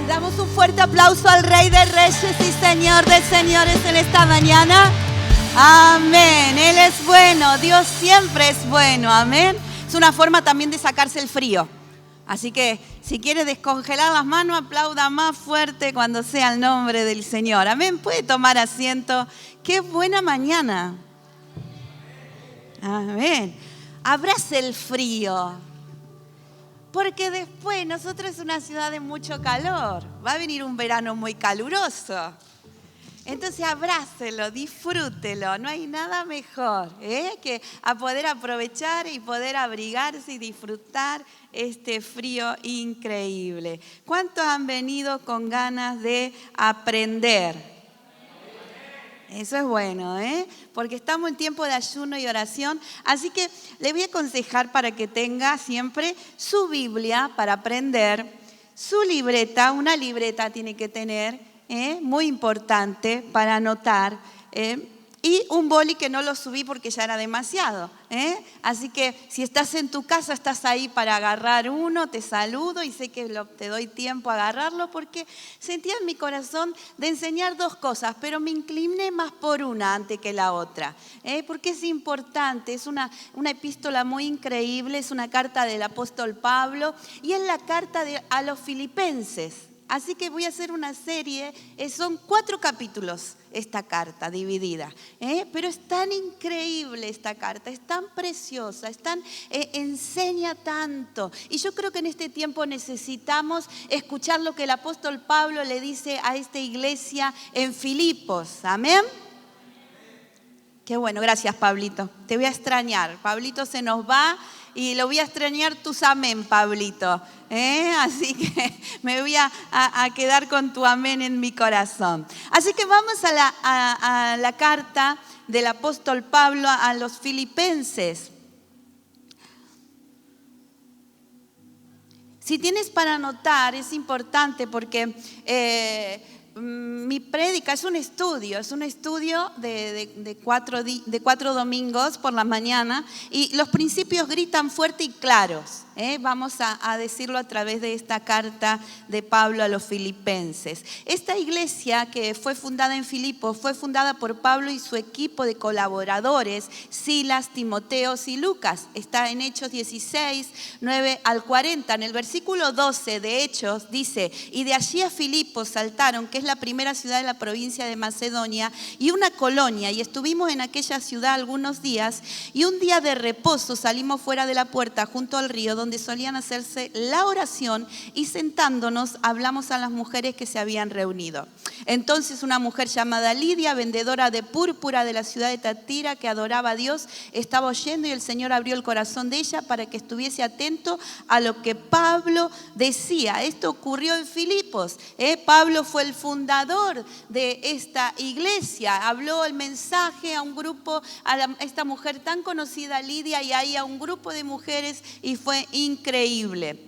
Damos un fuerte aplauso al Rey de Reyes y Señor de Señores en esta mañana. Amén. Él es bueno. Dios siempre es bueno. Amén. Es una forma también de sacarse el frío. Así que si quiere descongelar las manos, aplauda más fuerte cuando sea el nombre del Señor. Amén. Puede tomar asiento. Qué buena mañana. Amén. Abrace el frío. Porque después nosotros es una ciudad de mucho calor. Va a venir un verano muy caluroso. Entonces abrácelo, disfrútelo. No hay nada mejor que a poder aprovechar y poder abrigarse y disfrutar este frío increíble. ¿Cuántos han venido con ganas de aprender? Eso es bueno, porque estamos en tiempo de ayuno y oración. Así que le voy a aconsejar para que tenga siempre su Biblia para aprender, su libreta, una libreta tiene que tener, muy importante para anotar, y un boli que no lo subí porque ya era demasiado. Así que si estás en tu casa, estás ahí para agarrar uno, te saludo y sé que te doy tiempo a agarrarlo porque sentía en mi corazón de enseñar dos cosas, pero me incliné más por una antes que la otra, porque es importante, es una epístola muy increíble, es una carta del apóstol Pablo y es la carta a los Filipenses. Así que voy a hacer una serie, son 4 capítulos esta carta dividida, pero es tan increíble esta carta, es tan preciosa, enseña tanto. Y yo creo que en este tiempo necesitamos escuchar lo que el apóstol Pablo le dice a esta iglesia en Filipos, ¿amén? Qué bueno, gracias Pablito, te voy a extrañar, Pablito se nos va. Y lo voy a extrañar tus amén, Pablito. Así que me voy a quedar con tu amén en mi corazón. Así que vamos a la carta del apóstol Pablo a los Filipenses. Si tienes para anotar, es importante porque mi prédica es un estudio de 4 domingos por la mañana y los principios gritan fuerte y claros. Vamos a decirlo a través de esta carta de Pablo a los Filipenses. Esta iglesia que fue fundada en Filipos fue fundada por Pablo y su equipo de colaboradores, Silas, Timoteos y Lucas. Está en Hechos 16, 9 al 40. En el versículo 12 de Hechos dice: y de allí a Filipos saltaron, que es la primera ciudad de la provincia de Macedonia y una colonia, y estuvimos en aquella ciudad algunos días, y un día de reposo salimos fuera de la puerta junto al río donde solían hacerse la oración, y sentándonos hablamos a las mujeres que se habían reunido. Entonces una mujer llamada Lidia, vendedora de púrpura de la ciudad de Tatira, que adoraba a Dios, estaba oyendo, y el Señor abrió el corazón de ella para que estuviese atento a lo que Pablo decía. Esto ocurrió en Filipos. Pablo fue el fundador de esta iglesia. Habló el mensaje a un grupo, a esta mujer tan conocida, Lidia, y ahí a un grupo de mujeres, y fue increíble.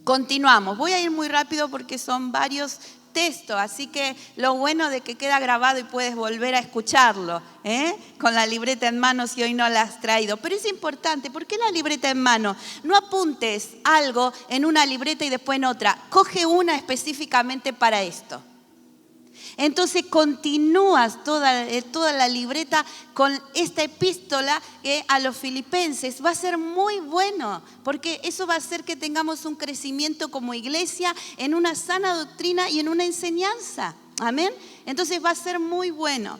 Continuamos. Voy a ir muy rápido porque son varios texto, así que lo bueno de que queda grabado y puedes volver a escucharlo, con la libreta en mano si hoy no la has traído. Pero es importante, ¿por qué la libreta en mano? No apuntes algo en una libreta y después en otra, coge una específicamente para esto. Entonces continúas toda la libreta con esta epístola a los Filipenses. Va a ser muy bueno, porque eso va a hacer que tengamos un crecimiento como iglesia en una sana doctrina y en una enseñanza. Amén. Entonces va a ser muy bueno.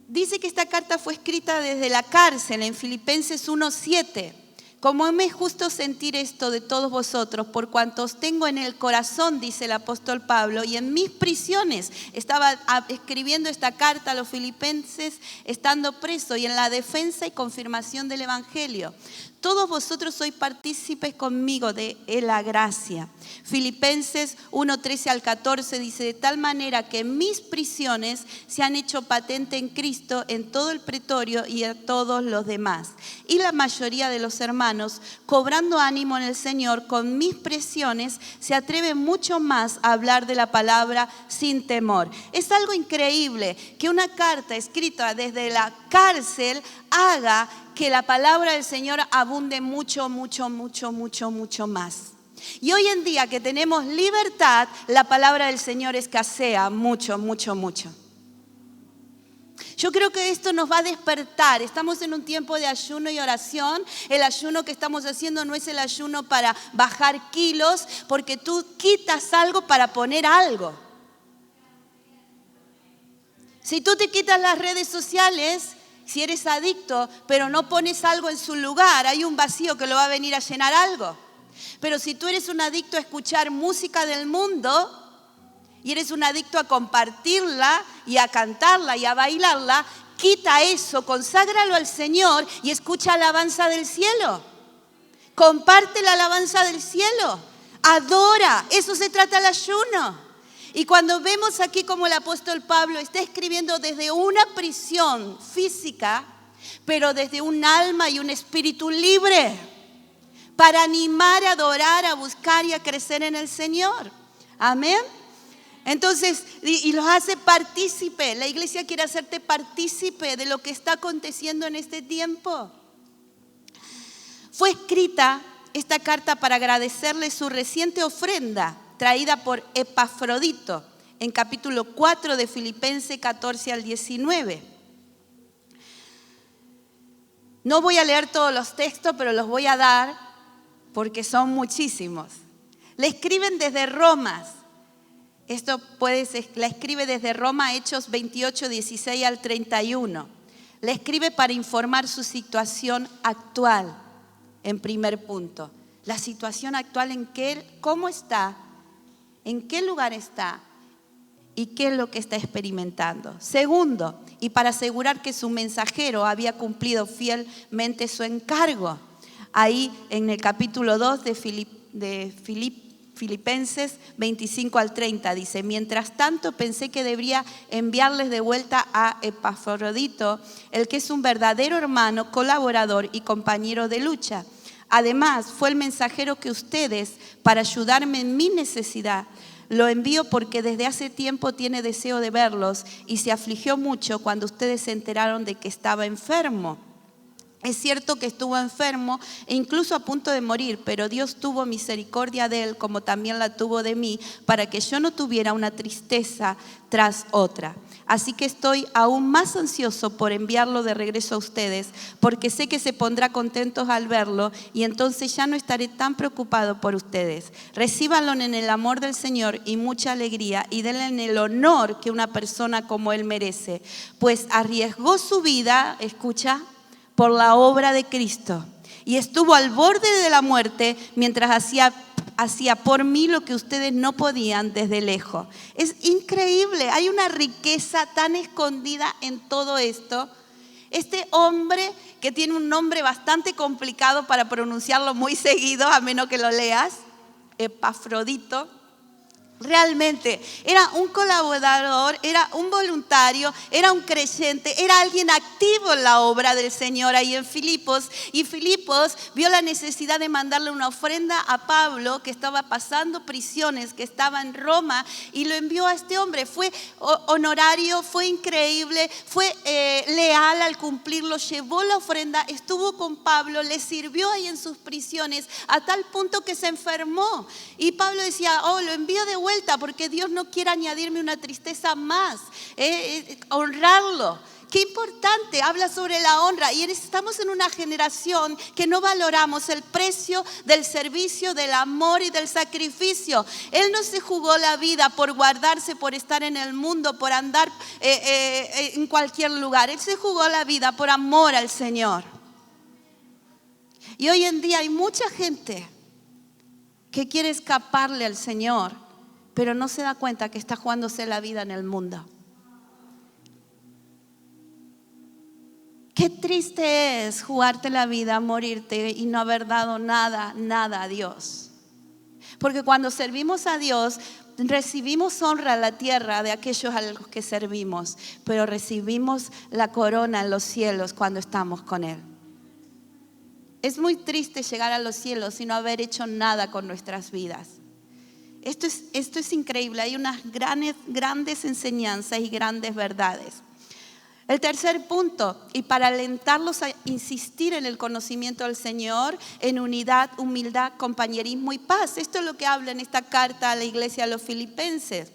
Dice que esta carta fue escrita desde la cárcel en Filipenses 1:7. Como me es justo sentir esto de todos vosotros, por cuanto os tengo en el corazón, dice el apóstol Pablo, y en mis prisiones. Estaba escribiendo esta carta a los Filipenses estando preso, y en la defensa y confirmación del evangelio. Todos vosotros sois partícipes conmigo de la gracia. Filipenses 1:13 al 14 dice: de tal manera que mis prisiones se han hecho patente en Cristo en todo el pretorio y a todos los demás. Y la mayoría de los hermanos, cobrando ánimo en el Señor, con mis prisiones se atreven mucho más a hablar de la palabra sin temor. Es algo increíble que una carta escrita desde la cárcel haga que la palabra del Señor abunde mucho, mucho, mucho, mucho, mucho más. Y hoy en día que tenemos libertad, la palabra del Señor escasea mucho, mucho, mucho. Yo creo que esto nos va a despertar. Estamos en un tiempo de ayuno y oración. El ayuno que estamos haciendo no es el ayuno para bajar kilos, porque tú quitas algo para poner algo. Si tú te quitas las redes sociales, si eres adicto, pero no pones algo en su lugar, hay un vacío que lo va a venir a llenar algo. Pero si tú eres un adicto a escuchar música del mundo y eres un adicto a compartirla y a cantarla y a bailarla, quita eso, conságralo al Señor y escucha alabanza del cielo. Comparte la alabanza del cielo. Adora, eso se trata el ayuno. Y cuando vemos aquí como el apóstol Pablo está escribiendo desde una prisión física, pero desde un alma y un espíritu libre, para animar a adorar, a buscar y a crecer en el Señor. Amén. Entonces, y los hace partícipe. La iglesia quiere hacerte partícipe de lo que está aconteciendo en este tiempo. Fue escrita esta carta para agradecerle su reciente ofrenda traída por Epafrodito en capítulo 4 de Filipenses 14 al 19. No voy a leer todos los textos, pero los voy a dar porque son muchísimos. Le escriben desde Roma. La escribe desde Roma, Hechos 28, 16 al 31. Le escribe para informar su situación actual, en primer punto. La situación actual cómo está, en qué lugar está y qué es lo que está experimentando. Segundo, y para asegurar que su mensajero había cumplido fielmente su encargo. Ahí en el capítulo 2 de Filipenses 25 al 30 dice: mientras tanto pensé que debería enviarles de vuelta a Epafrodito, el que es un verdadero hermano, colaborador y compañero de lucha. Además, fue el mensajero que ustedes, para ayudarme en mi necesidad, lo envío porque desde hace tiempo tiene deseo de verlos y se afligió mucho cuando ustedes se enteraron de que estaba enfermo. Es cierto que estuvo enfermo e incluso a punto de morir, pero Dios tuvo misericordia de él como también la tuvo de mí, para que yo no tuviera una tristeza tras otra. Así que estoy aún más ansioso por enviarlo de regreso a ustedes, porque sé que se pondrá contentos al verlo y entonces ya no estaré tan preocupado por ustedes. Recíbanlo en el amor del Señor y mucha alegría y denle el honor que una persona como él merece, pues arriesgó su vida, escucha, por la obra de Cristo y estuvo al borde de la muerte mientras hacía por mí lo que ustedes no podían desde lejos. Es increíble, hay una riqueza tan escondida en todo esto. Este hombre, que tiene un nombre bastante complicado para pronunciarlo muy seguido, a menos que lo leas, Epafrodito, realmente era un colaborador, era un voluntario, era un creyente, era alguien activo en la obra del Señor ahí en Filipos. Y Filipos vio la necesidad de mandarle una ofrenda a Pablo, que estaba pasando prisiones, que estaba en Roma, y lo envió a este hombre. Fue honorario, fue increíble, fue leal al cumplirlo, llevó la ofrenda, estuvo con Pablo, le sirvió ahí en sus prisiones, a tal punto que se enfermó. Y Pablo decía, lo envío de vuelta porque Dios no quiere añadirme una tristeza más. Honrarlo. Qué importante, habla sobre la honra. Y estamos en una generación que no valoramos el precio del servicio, del amor y del sacrificio. Él no se jugó la vida por guardarse, por estar en el mundo, por andar en cualquier lugar. Él se jugó la vida por amor al Señor. Y hoy en día hay mucha gente que quiere escaparle al Señor, pero no se da cuenta que está jugándose la vida en el mundo. Qué triste es jugarte la vida, morirte y no haber dado nada a Dios. Porque cuando servimos a Dios, recibimos honra en la tierra de aquellos a los que servimos, pero recibimos la corona en los cielos cuando estamos con Él. Es muy triste llegar a los cielos y no haber hecho nada con nuestras vidas. Esto es increíble, hay unas grandes enseñanzas y grandes verdades. El tercer punto, y para alentarlos a insistir en el conocimiento del Señor, en unidad, humildad, compañerismo y paz. Esto es lo que habla en esta carta a la iglesia de los Filipenses.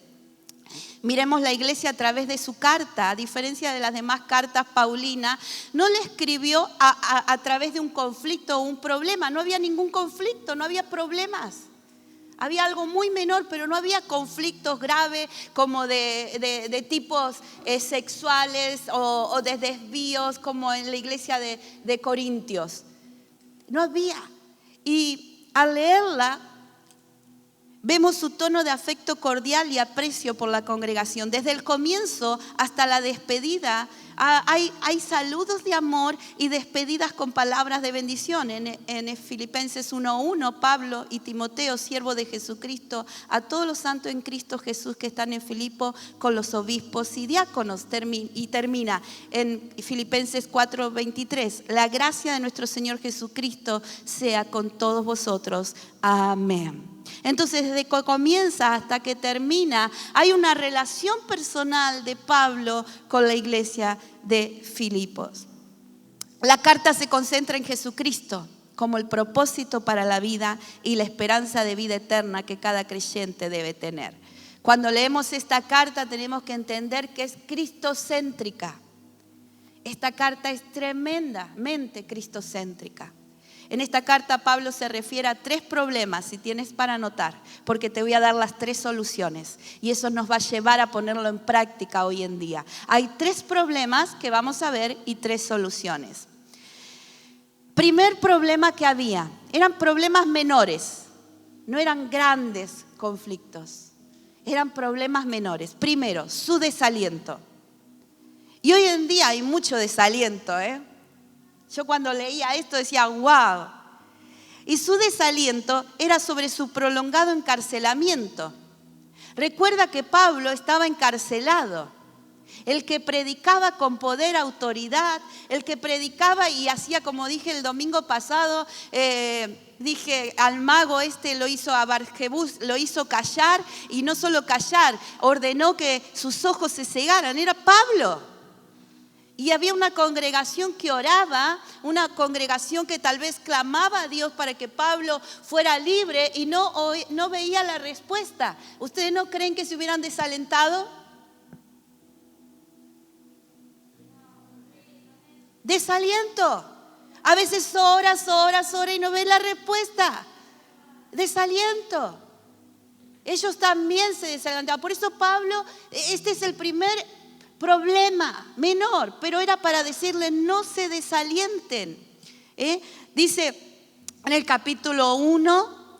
Miremos la iglesia a través de su carta, a diferencia de las demás cartas paulinas, no le escribió a través de un conflicto o un problema. No había ningún conflicto, no había problemas. Había algo muy menor, pero no había conflictos graves como de tipos sexuales o de desvíos como en la iglesia de Corintios. No había. Y al leerla, vemos su tono de afecto cordial y aprecio por la congregación. Desde el comienzo hasta la despedida hay saludos de amor y despedidas con palabras de bendición. En Filipenses 1:1, Pablo y Timoteo, siervo de Jesucristo, a todos los santos en Cristo Jesús que están en Filipo con los obispos y diáconos. Y termina en Filipenses 4:23. La gracia de nuestro Señor Jesucristo sea con todos vosotros. Amén. Entonces, desde que comienza hasta que termina, hay una relación personal de Pablo con la iglesia de Filipos. La carta se concentra en Jesucristo como el propósito para la vida y la esperanza de vida eterna que cada creyente debe tener. Cuando leemos esta carta tenemos que entender que es cristocéntrica. Esta carta es tremendamente cristocéntrica. En esta carta Pablo se refiere a 3 problemas, si tienes para anotar, porque te voy a dar las 3 soluciones y eso nos va a llevar a ponerlo en práctica hoy en día. Hay 3 problemas que vamos a ver y 3 soluciones. Primer problema que había, eran problemas menores, no eran grandes conflictos, eran problemas menores. Primero, su desaliento. Y hoy en día hay mucho desaliento, Yo cuando leía esto decía, wow. Y su desaliento era sobre su prolongado encarcelamiento. Recuerda que Pablo estaba encarcelado. El que predicaba con poder, autoridad, el que predicaba y hacía, como dije el domingo pasado, dije al mago lo hizo a Bar-Jebús, lo hizo callar y no solo callar, ordenó que sus ojos se cegaran. Era Pablo. Y había una congregación que oraba, una congregación que tal vez clamaba a Dios para que Pablo fuera libre y no veía la respuesta. ¿Ustedes no creen que se hubieran desalentado? Desaliento. A veces oras y no ves la respuesta. Desaliento. Ellos también se desalentaban. Por eso Pablo, este es el primer problema menor, pero era para decirle no se desalienten. Dice en el capítulo 1,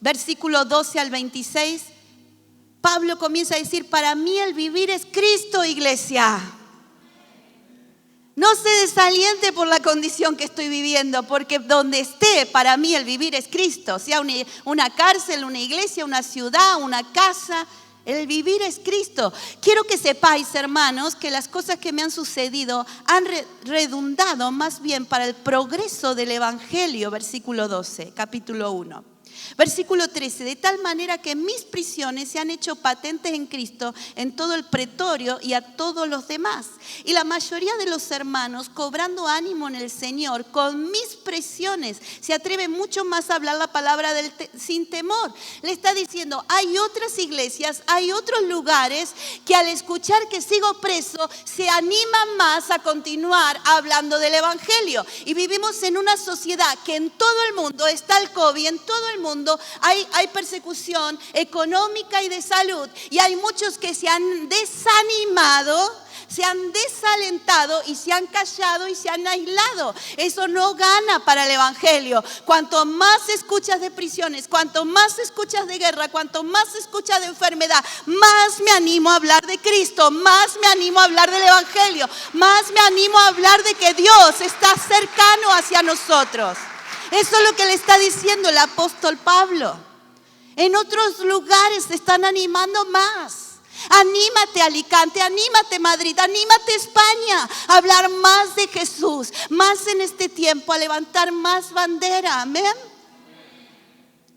versículo 12 al 26, Pablo comienza a decir, para mí el vivir es Cristo, iglesia. No se desaliente por la condición que estoy viviendo, porque donde esté, para mí el vivir es Cristo. Sea una cárcel, una iglesia, una ciudad, una casa, el vivir es Cristo. Quiero que sepáis, hermanos, que las cosas que me han sucedido han redundado más bien para el progreso del Evangelio, versículo 12, capítulo 1. Versículo 13, de tal manera que mis prisiones se han hecho patentes en Cristo en todo el pretorio y a todos los demás. Y la mayoría de los hermanos, cobrando ánimo en el Señor, con mis prisiones, se atreven mucho más a hablar la palabra sin temor. Le está diciendo, hay otras iglesias, hay otros lugares que al escuchar que sigo preso, se animan más a continuar hablando del Evangelio. Y vivimos en una sociedad que en todo el mundo está el COVID, en todo el mundo hay persecución económica y de salud, y hay muchos que se han desanimado, se han desalentado y se han callado y se han aislado. Eso no gana para el Evangelio. Cuanto más escuchas de prisiones, cuanto más escuchas de guerra, cuanto más escuchas de enfermedad, más me animo a hablar de Cristo, más me animo a hablar del Evangelio, más me animo a hablar de que Dios está cercano hacia nosotros. Eso es lo que le está diciendo el apóstol Pablo. En otros lugares se están animando más. Anímate Alicante, anímate Madrid, anímate España a hablar más de Jesús, más en este tiempo, a levantar más bandera. Amén.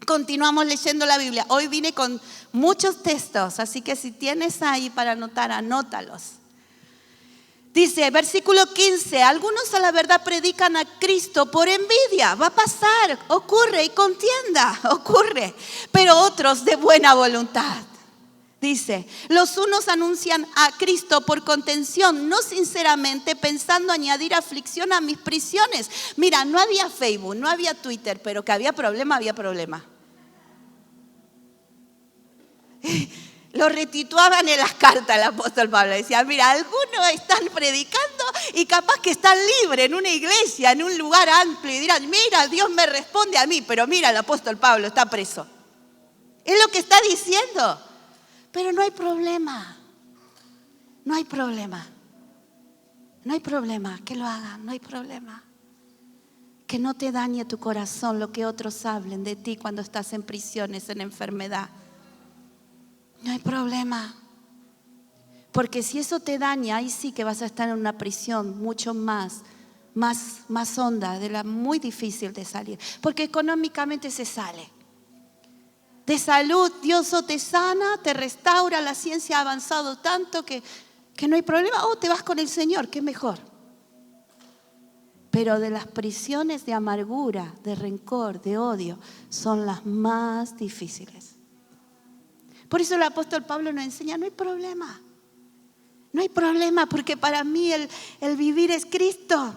Continuamos leyendo la Biblia. Hoy vine con muchos textos, así que si tienes ahí para anotar, anótalos. Dice, versículo 15, algunos a la verdad predican a Cristo por envidia. Va a pasar, ocurre, y contienda, ocurre. Pero otros de buena voluntad. Dice, los unos anuncian a Cristo por contención, no sinceramente, pensando añadir aflicción a mis prisiones. Mira, no había Facebook, no había Twitter, pero que había problema, había problema. Lo retituaban en las cartas el apóstol Pablo. Decía, mira, algunos están predicando y capaz que están libres en una iglesia, en un lugar amplio, y dirán, mira, Dios me responde a mí, pero mira, el apóstol Pablo está preso. Es lo que está diciendo. Pero no hay problema. No hay problema. No hay problema que lo hagan, no hay problema. Que no te dañe tu corazón lo que otros hablen de ti cuando estás en prisiones, en enfermedad. No hay problema. Porque si eso te daña, ahí sí que vas a estar en una prisión mucho más honda, de la muy difícil de salir. Porque económicamente se sale. De salud, Dios o te sana, te restaura, la ciencia ha avanzado tanto que no hay problema. O te vas con el Señor, que es mejor. Pero de las prisiones de amargura, de rencor, de odio, son las más difíciles. Por eso el apóstol Pablo nos enseña, no hay problema. No hay problema, porque para mí el vivir es Cristo.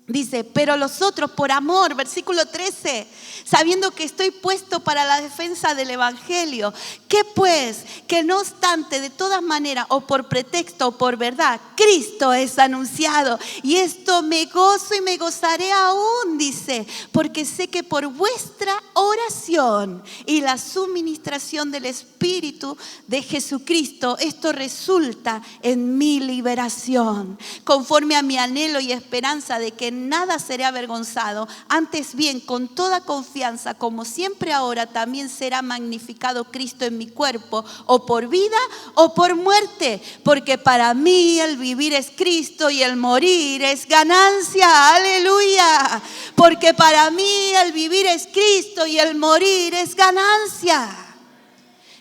Dice, pero los otros por amor, versículo 13, sabiendo que estoy puesto para la defensa del evangelio. ¿Qué pues? Que no obstante, de todas maneras, o por pretexto o por verdad, Cristo es anunciado. Y esto me gozo y me gozaré aún, dice, porque sé que por vuestra oración y la suministración del Espíritu de Jesucristo, esto resulta en mi liberación, conforme a mi anhelo y esperanza de que nada seré avergonzado, antes bien con toda confianza, como siempre ahora, también será magnificado Cristo en mi cuerpo, o por vida o por muerte, porque para mí el vivir es Cristo y el morir es ganancia. Aleluya. Porque para mí el vivir es Cristo y el morir es ganancia.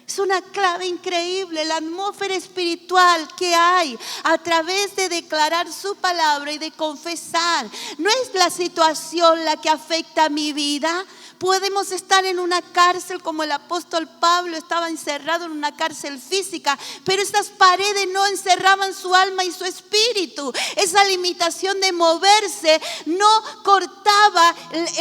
Es una clave increíble, la atmósfera espiritual que hay a través de declarar su palabra y de confesar. No es la situación la que afecta mi vida. Podemos estar en una cárcel como el apóstol Pablo estaba encerrado en una cárcel física, pero esas paredes no encerraban su alma y su espíritu. Esa limitación de moverse no cortaba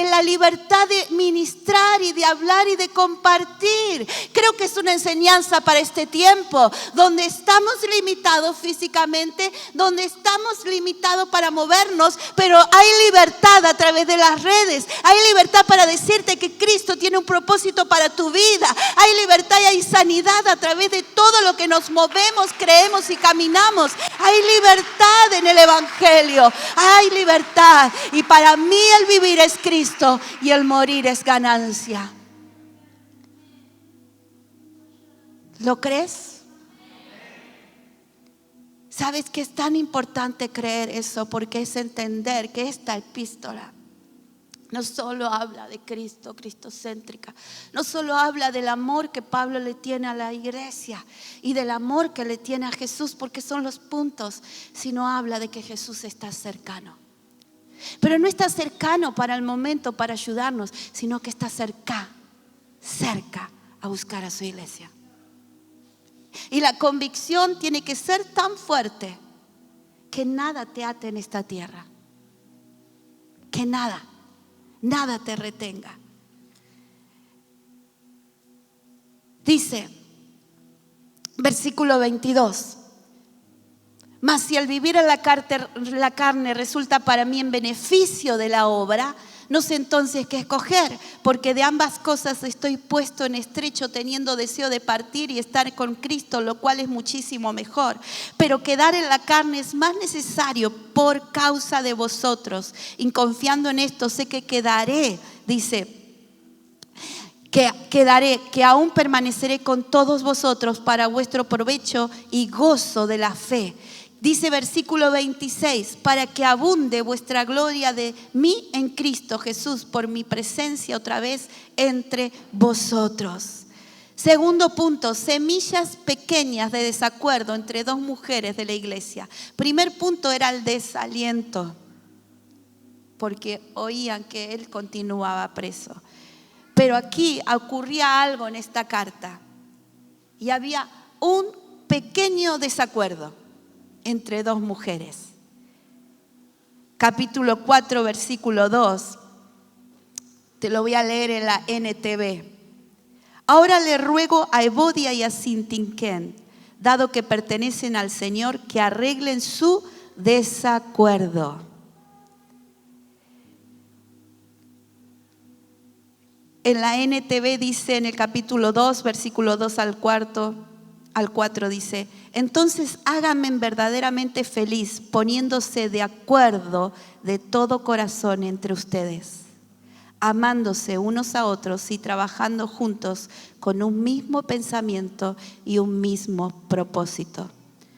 la libertad de ministrar y de hablar y de compartir. Creo que es una enseñanza para este tiempo, donde estamos limitados físicamente, donde estamos limitados para movernos, pero hay libertad a través de las redes. Hay libertad para decirte que Cristo tiene un propósito para tu vida. Hay libertad y hay sanidad a través de todo lo que nos movemos, creemos y caminamos. Hay libertad en el evangelio. Hay libertad. Y para mí el vivir es Cristo y el morir es ganancia. ¿Lo crees? ¿Sabes que es tan importante creer eso? Porque es entender que esta epístola no solo habla de Cristo, cristocéntrica. No solo habla del amor que Pablo le tiene a la iglesia y del amor que le tiene a Jesús, porque son los puntos, sino habla de que Jesús está cercano. Pero no está cercano para el momento, para ayudarnos, sino que está cerca a buscar a su iglesia. Y la convicción tiene que ser tan fuerte que nada te ate en esta tierra. Que nada te retenga. Dice, versículo 22. Mas si el vivir en la carne resulta para mí en beneficio de la obra, no sé entonces qué escoger, porque de ambas cosas estoy puesto en estrecho, teniendo deseo de partir y estar con Cristo, lo cual es muchísimo mejor. Pero quedar en la carne es más necesario por causa de vosotros. Y confiando en esto, sé que quedaré, dice, que aún permaneceré con todos vosotros para vuestro provecho y gozo de la fe. Dice versículo 26, para que abunde vuestra gloria de mí en Cristo Jesús por mi presencia otra vez entre vosotros. Segundo punto, semillas pequeñas de desacuerdo entre dos mujeres de la iglesia. Primer punto era el desaliento, porque oían que él continuaba preso. Pero aquí ocurría algo en esta carta y había un pequeño desacuerdo entre dos mujeres. Capítulo 4, versículo 2. Te lo voy a leer en la NTV. Ahora le ruego a Evodia y a Sintinquén, dado que pertenecen al Señor, que arreglen su desacuerdo. En la NTV dice en el capítulo 2, versículo 2 al 4 dice, entonces háganme verdaderamente feliz poniéndose de acuerdo de todo corazón entre ustedes, amándose unos a otros y trabajando juntos con un mismo pensamiento y un mismo propósito.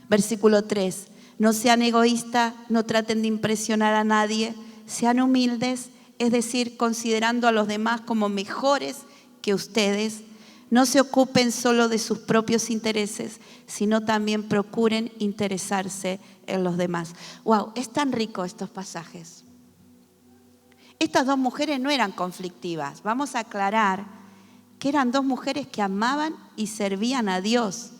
Versículo 3, no sean egoístas, no traten de impresionar a nadie, sean humildes, es decir, considerando a los demás como mejores que ustedes. No se ocupen solo de sus propios intereses, sino también procuren interesarse en los demás. ¡Wow! Es tan rico estos pasajes. Estas dos mujeres no eran conflictivas. Vamos a aclarar que eran dos mujeres que amaban y servían a Dios.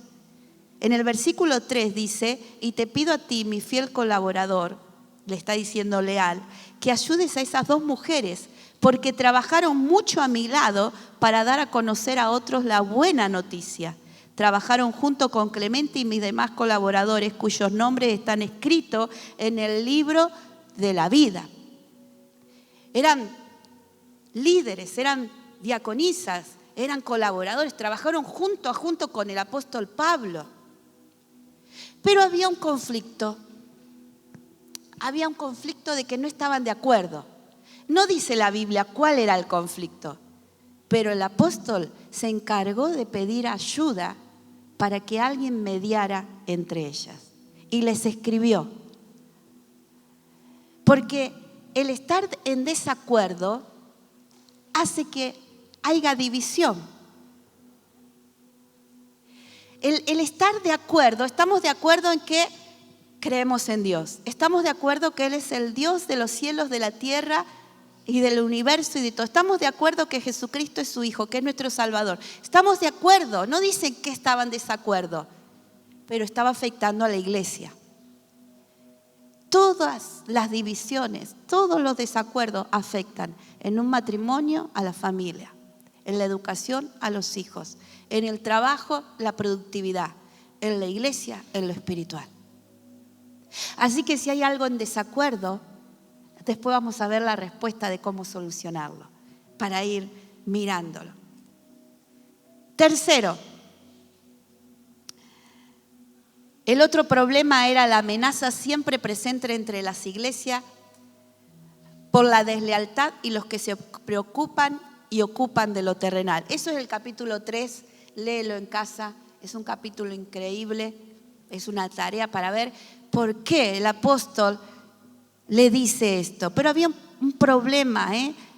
En el versículo 3 dice, y te pido a ti, mi fiel colaborador, le está diciendo leal, que ayudes a esas dos mujeres, porque trabajaron mucho a mi lado para dar a conocer a otros la buena noticia. Trabajaron junto con Clemente y mis demás colaboradores, cuyos nombres están escritos en el libro de la vida. Eran líderes, eran diaconisas, eran colaboradores, trabajaron junto a junto con el apóstol Pablo. Pero había un conflicto de que no estaban de acuerdo. No dice la Biblia cuál era el conflicto, pero el apóstol se encargó de pedir ayuda para que alguien mediara entre ellas. Y les escribió. Porque el estar en desacuerdo hace que haya división. El estar de acuerdo, estamos de acuerdo en que creemos en Dios. Estamos de acuerdo que Él es el Dios de los cielos, de la tierra y del universo y de todo. Estamos de acuerdo que Jesucristo es su Hijo, que es nuestro Salvador. Estamos de acuerdo. No dicen que estaban en desacuerdo, pero estaba afectando a la iglesia. Todas las divisiones, todos los desacuerdos afectan en un matrimonio a la familia, en la educación a los hijos, en el trabajo la productividad, en la iglesia en lo espiritual. Así que si hay algo en desacuerdo, después vamos a ver la respuesta de cómo solucionarlo, para ir mirándolo. Tercero, el otro problema era la amenaza siempre presente entre las iglesias por la deslealtad y los que se preocupan y ocupan de lo terrenal. Eso es el capítulo 3, léelo en casa, es un capítulo increíble, es una tarea para ver por qué el apóstol le dice esto. Pero había un problema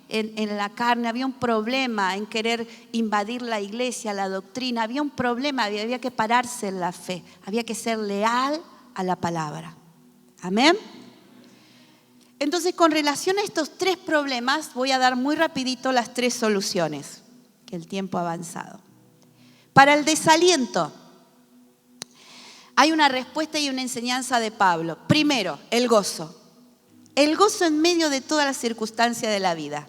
en la carne, había un problema en querer invadir la iglesia, la doctrina, había un problema, había que pararse en la fe, había que ser leal a la palabra. Amén. Entonces, con relación a estos tres problemas, voy a dar muy rapidito las tres soluciones, que el tiempo ha avanzado. Para el desaliento, hay una respuesta y una enseñanza de Pablo. Primero, el gozo. El gozo en medio de todas las circunstancias de la vida.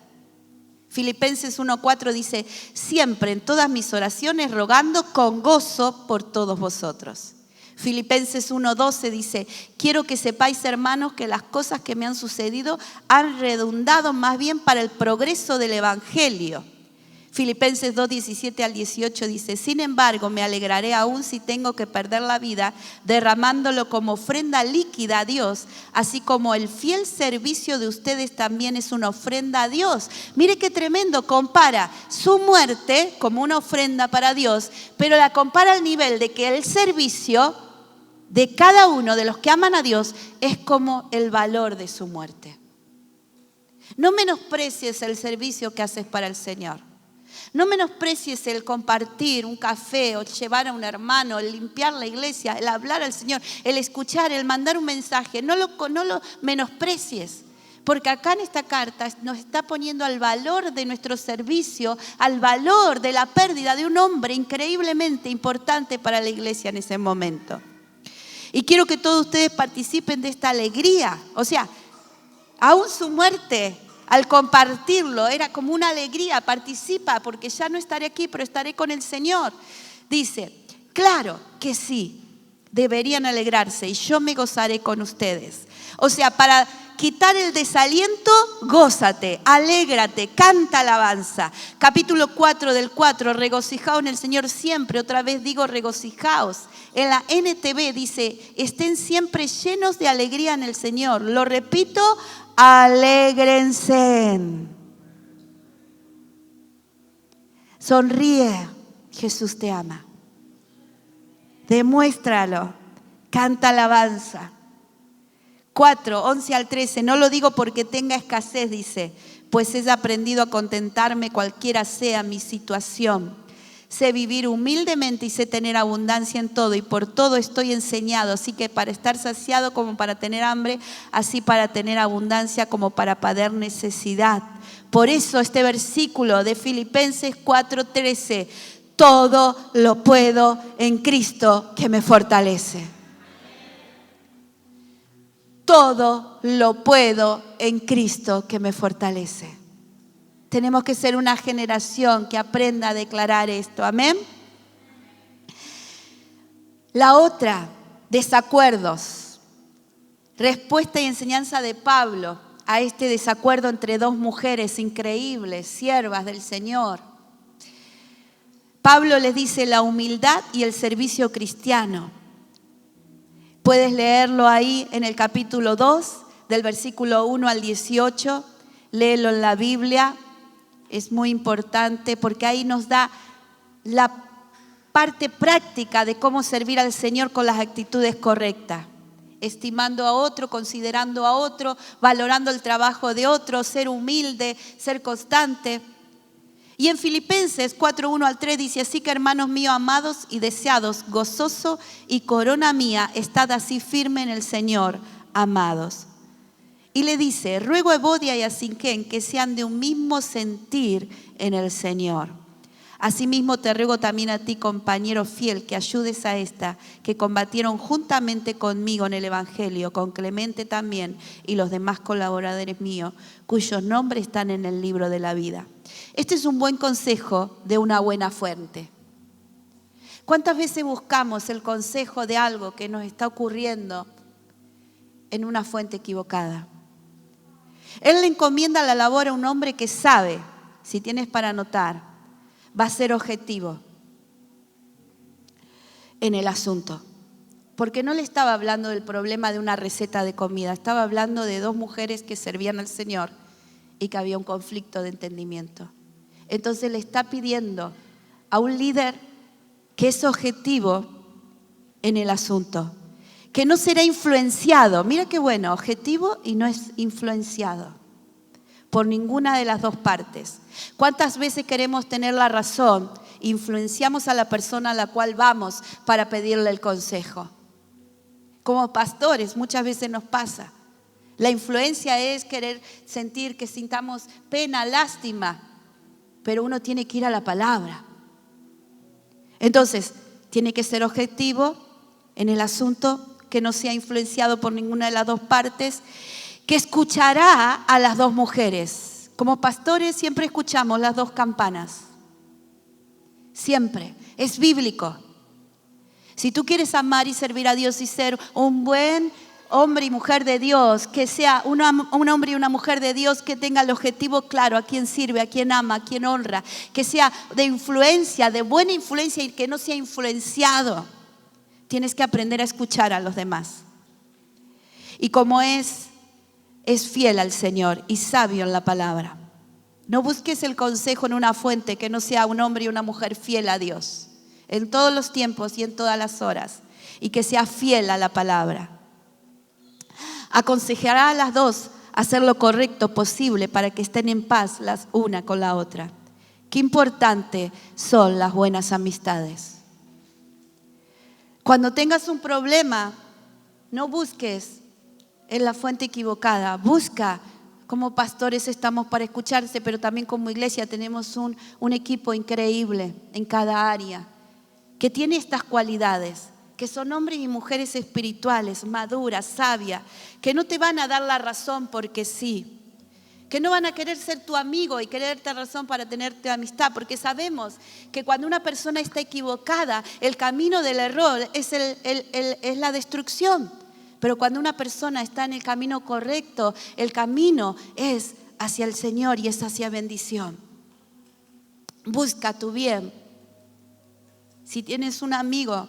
Filipenses 1:4 dice, siempre en todas mis oraciones rogando con gozo por todos vosotros. Filipenses 1:12 dice, quiero que sepáis, hermanos, que las cosas que me han sucedido han redundado más bien para el progreso del evangelio. Filipenses 2:17 al 18 dice, sin embargo, me alegraré aún si tengo que perder la vida, derramándolo como ofrenda líquida a Dios, así como el fiel servicio de ustedes también es una ofrenda a Dios. Mire qué tremendo, compara su muerte como una ofrenda para Dios, pero la compara al nivel de que el servicio de cada uno de los que aman a Dios es como el valor de su muerte. No menosprecies el servicio que haces para el Señor. No menosprecies el compartir un café o llevar a un hermano, el limpiar la iglesia, el hablar al Señor, el escuchar, el mandar un mensaje. No lo menosprecies. Porque acá en esta carta nos está poniendo al valor de nuestro servicio, al valor de la pérdida de un hombre increíblemente importante para la iglesia en ese momento. Y quiero que todos ustedes participen de esta alegría. O sea, aún su muerte, al compartirlo, era como una alegría. Participa, porque ya no estaré aquí, pero estaré con el Señor. Dice, claro que sí, deberían alegrarse y yo me gozaré con ustedes. O sea, para quitar el desaliento, gózate, alégrate, canta alabanza. Capítulo 4 del 4, regocijaos en el Señor siempre. Otra vez digo regocijaos. En la NTV dice, estén siempre llenos de alegría en el Señor. Lo repito, alégrense. Sonríe, Jesús te ama. Demuéstralo, canta alabanza. 4, 11 al 13, no lo digo porque tenga escasez, dice, pues he aprendido a contentarme cualquiera sea mi situación. Sé vivir humildemente y sé tener abundancia en todo y por todo estoy enseñado, así que para estar saciado como para tener hambre, así para tener abundancia como para padecer necesidad. Por eso este versículo de Filipenses 4:13, todo lo puedo en Cristo que me fortalece. Todo lo puedo en Cristo que me fortalece. Tenemos que ser una generación que aprenda a declarar esto. Amén. La otra, desacuerdos. Respuesta y enseñanza de Pablo a este desacuerdo entre dos mujeres increíbles, siervas del Señor. Pablo les dice la humildad y el servicio cristiano. Puedes leerlo ahí en el capítulo 2, del versículo 1 al 18. Léelo en la Biblia. Es muy importante porque ahí nos da la parte práctica de cómo servir al Señor con las actitudes correctas. Estimando a otro, considerando a otro, valorando el trabajo de otro, ser humilde, ser constante. Y en Filipenses 4:1 al 3 dice, así que hermanos míos amados y deseados, gozoso y corona mía, estad así firme en el Señor, amados. Y le dice, ruego a Evodia y a Sinquén que sean de un mismo sentir en el Señor. Asimismo te ruego también a ti, compañero fiel, que ayudes a esta, que combatieron juntamente conmigo en el Evangelio, con Clemente también y los demás colaboradores míos, cuyos nombres están en el libro de la vida. Este es un buen consejo de una buena fuente. ¿Cuántas veces buscamos el consejo de algo que nos está ocurriendo en una fuente equivocada? Él le encomienda la labor a un hombre que sabe, si tienes para anotar, va a ser objetivo en el asunto. Porque no le estaba hablando del problema de una receta de comida, estaba hablando de dos mujeres que servían al Señor y que había un conflicto de entendimiento. Entonces le está pidiendo a un líder que es objetivo en el asunto, que no será influenciado, mira qué bueno, objetivo y no es influenciado por ninguna de las dos partes. ¿Cuántas veces queremos tener la razón? Influenciamos a la persona a la cual vamos para pedirle el consejo. Como pastores muchas veces nos pasa. La influencia es querer sentir que sintamos pena, lástima, pero uno tiene que ir a la palabra. Entonces, tiene que ser objetivo en el asunto, que no sea influenciado por ninguna de las dos partes, que escuchará a las dos mujeres. Como pastores siempre escuchamos las dos campanas. Siempre. Es bíblico. Si tú quieres amar y servir a Dios y ser un buen hombre y mujer de Dios, que sea un hombre y una mujer de Dios que tenga el objetivo claro, a quién sirve, a quién ama, a quién honra, que sea de influencia, de buena influencia y que no sea influenciado. Tienes que aprender a escuchar a los demás. Y como es fiel al Señor y sabio en la palabra. No busques el consejo en una fuente que no sea un hombre y una mujer fiel a Dios, en todos los tiempos y en todas las horas, y que sea fiel a la palabra. Aconsejará a las dos hacer lo correcto posible para que estén en paz las una con la otra. Qué importante son las buenas amistades. Cuando tengas un problema, no busques en la fuente equivocada. Busca. Como pastores estamos para escucharse, pero también como iglesia tenemos un equipo increíble en cada área que tiene estas cualidades, que son hombres y mujeres espirituales, maduras, sabias, que no te van a dar la razón porque sí, que no van a querer ser tu amigo y quererte razón para tenerte amistad, porque sabemos que cuando una persona está equivocada, el camino del error es la destrucción. Pero cuando una persona está en el camino correcto, el camino es hacia el Señor y es hacia bendición. Busca tu bien. Si tienes un amigo,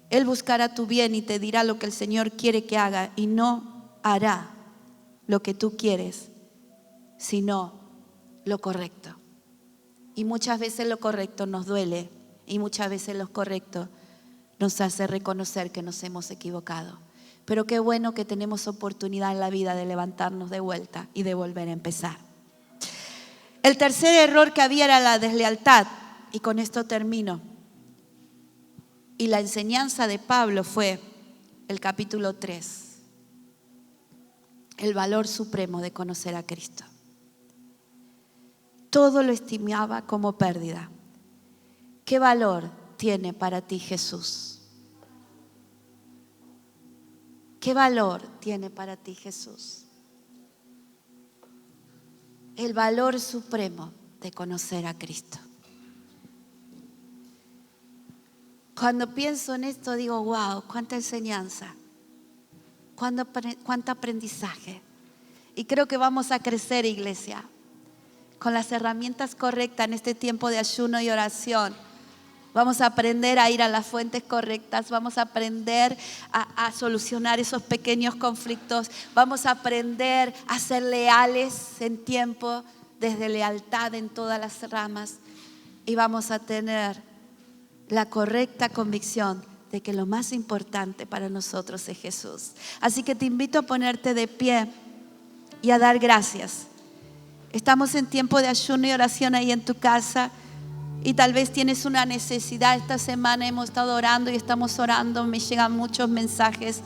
él buscará tu bien y te dirá lo que el Señor quiere que haga y no hará lo que tú quieres, sino lo correcto. Y muchas veces lo correcto nos duele y muchas veces lo correcto nos hace reconocer que nos hemos equivocado. Pero qué bueno que tenemos oportunidad en la vida de levantarnos de vuelta y de volver a empezar. El tercer error que había era la deslealtad. Y con esto termino. Y la enseñanza de Pablo fue el capítulo 3. El valor supremo de conocer a Cristo. Todo lo estimaba como pérdida. ¿Qué valor tiene para ti Jesús? ¿Qué valor tiene para ti Jesús? El valor supremo de conocer a Cristo. Cuando pienso en esto digo, wow, cuánta enseñanza, cuánto aprendizaje. Y creo que vamos a crecer, iglesia, con las herramientas correctas en este tiempo de ayuno y oración. Vamos a aprender a ir a las fuentes correctas, vamos a aprender a solucionar esos pequeños conflictos, vamos a aprender a ser leales en tiempo, desde lealtad en todas las ramas, y vamos a tener la correcta convicción de que lo más importante para nosotros es Jesús. Así que te invito a ponerte de pie y a dar gracias. Estamos en tiempo de ayuno y oración ahí en tu casa. Y tal vez tienes una necesidad. Esta semana hemos estado orando y estamos orando. Me llegan muchos mensajes.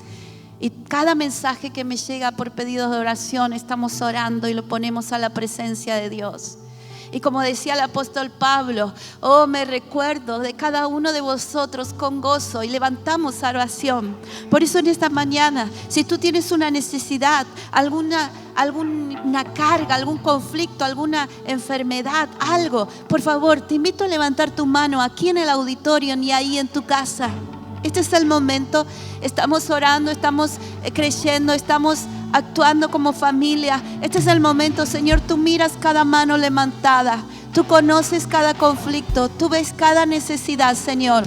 Y cada mensaje que me llega por pedidos de oración, estamos orando y lo ponemos a la presencia de Dios. Y como decía el apóstol Pablo, me recuerdo de cada uno de vosotros con gozo, y levantamos oración. Por eso en esta mañana, si tú tienes una necesidad, alguna carga, algún conflicto, alguna enfermedad, algo, por favor, te invito a levantar tu mano aquí en el auditorio ni ahí en tu casa. Este es el momento. Estamos orando, estamos creyendo, estamos actuando como familia. Este es el momento, Señor. Tú miras cada mano levantada, tú conoces cada conflicto, tú ves cada necesidad, Señor.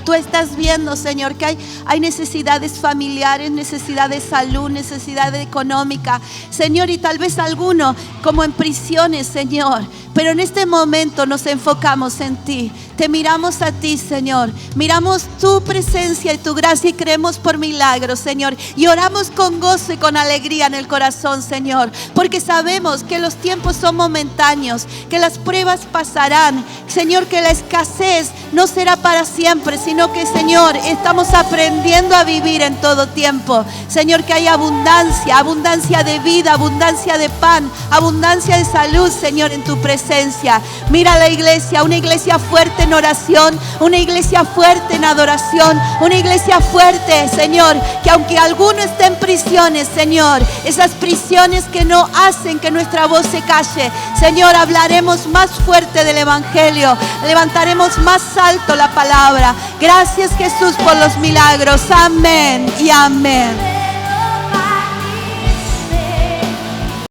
Tú estás viendo, Señor, que hay necesidades familiares, necesidad de salud, necesidad económica, Señor, y tal vez alguno como en prisiones, Señor. Pero en este momento nos enfocamos en ti. Te miramos a ti, Señor. Miramos tu presencia y tu gracia y creemos por milagros, Señor. Y oramos con gozo y con alegría en el corazón, Señor. Porque sabemos que los tiempos son momentáneos, que las pruebas pasarán. Señor, que la escasez no será para siempre, sino que, Señor, estamos aprendiendo a vivir en todo tiempo. Señor, que hay abundancia, abundancia de vida, abundancia de pan, abundancia de salud, Señor, en tu presencia. Mira la iglesia, una iglesia fuerte en oración, una iglesia fuerte en adoración, una iglesia fuerte, Señor, que aunque alguno esté en prisiones, Señor, esas prisiones que no hacen que nuestra voz se calle, Señor, hablaremos más fuerte del evangelio, levantaremos más alto la palabra. Gracias, Jesús, por los milagros. Amén y amén.